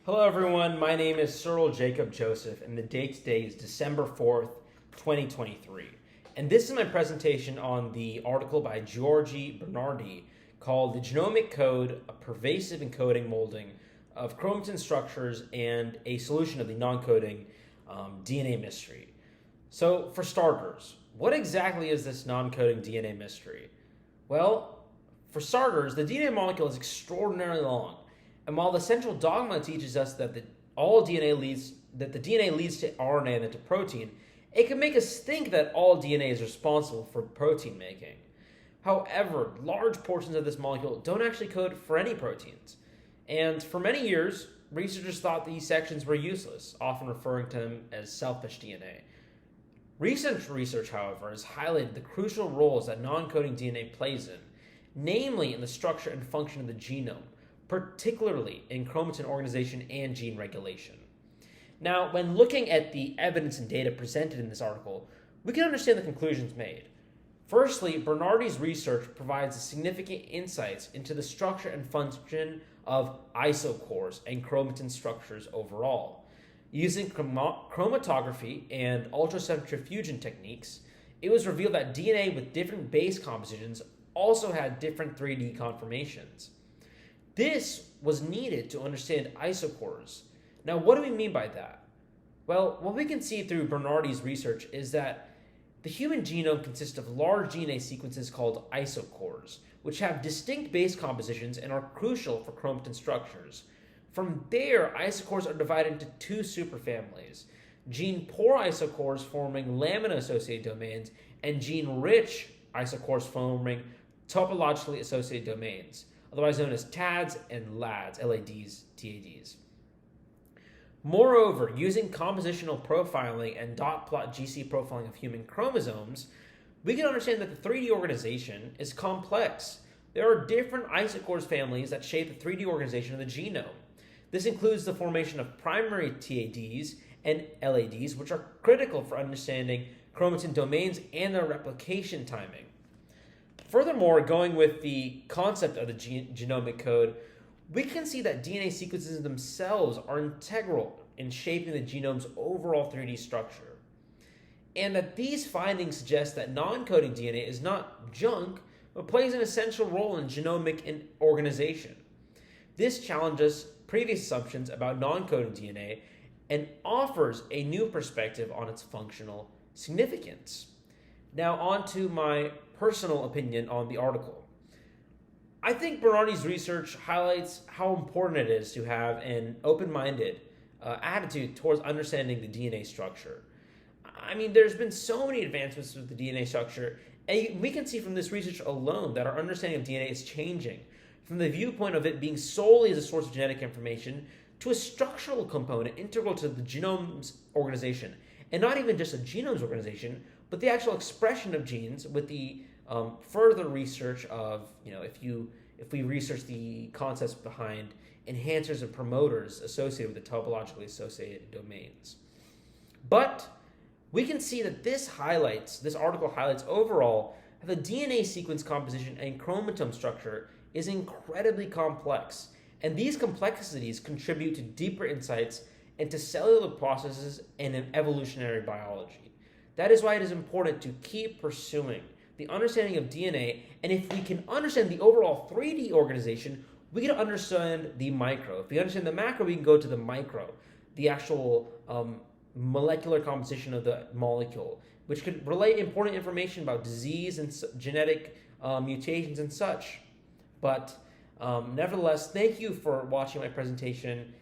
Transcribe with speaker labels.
Speaker 1: Hello, everyone. My name is Cyril Jacob Joseph, and the date today is December 4th, 2023. And this is my presentation on the article by Giorgi Bernardi called The Genomic Code, a Pervasive Encoding Molding of Chromatin Structures and a Solution of the Non-Coding DNA Mystery. So, for starters, what exactly is this non-coding DNA mystery? Well, for starters, the DNA molecule is extraordinarily long. And while the central dogma teaches us that the DNA leads to RNA and then to protein, it can make us think that all DNA is responsible for protein making. However, large portions of this molecule don't actually code for any proteins. And for many years, researchers thought these sections were useless, often referring to them as selfish DNA. Recent research, however, has highlighted the crucial roles that non-coding DNA plays in, namely in the structure and function of the genome, particularly in chromatin organization and gene regulation. Now, when looking at the evidence and data presented in this article, we can understand the conclusions made. Firstly, Bernardi's research provides significant insights into the structure and function of isochores and chromatin structures overall. Using chromatography and ultracentrifusion techniques, it was revealed that DNA with different base compositions also had different 3D conformations. This was needed to understand isochores. Now, what do we mean by that? Well, what we can see through Bernardi's research is that the human genome consists of large DNA sequences called isochores, which have distinct base compositions and are crucial for chromatin structures. From there, isochores are divided into two superfamilies: gene-poor isochores forming lamina-associated domains, and gene-rich isochores forming topologically associated domains, otherwise known as TADs and LADs, LADs, TADs. Moreover, using compositional profiling and dot plot GC profiling of human chromosomes, we can understand that the 3D organization is complex. There are different isochores families that shape the 3D organization of the genome. This includes the formation of primary TADs and LADs, which are critical for understanding chromatin domains and their replication timing. Furthermore, going with the concept of the genomic code, we can see that DNA sequences themselves are integral in shaping the genome's overall 3D structure. And that these findings suggest that non-coding DNA is not junk, but plays an essential role in genomic organization. This challenges previous assumptions about non-coding DNA and offers a new perspective on its functional significance. Now, on to my personal opinion on the article. I think Bernardi's research highlights how important it is to have an open-minded attitude towards understanding the DNA structure. I mean, there's been so many advancements with the DNA structure, and we can see from this research alone that our understanding of DNA is changing from the viewpoint of it being solely as a source of genetic information to a structural component integral to the genome's organization, and not even just a genome's organization, but the actual expression of genes with the further research of, if we research the concepts behind enhancers and promoters associated with the topologically associated domains. But we can see that this article highlights overall that the DNA sequence composition and chromatome structure is incredibly complex, and these complexities contribute to deeper insights into cellular processes and in evolutionary biology. That is why it is important to keep pursuing the understanding of DNA, and if we can understand the overall 3D organization, we can understand the micro. If we understand the macro, we can go to the micro, the actual molecular composition of the molecule, which could relay important information about disease and genetic mutations and such. But nevertheless, thank you for watching my presentation,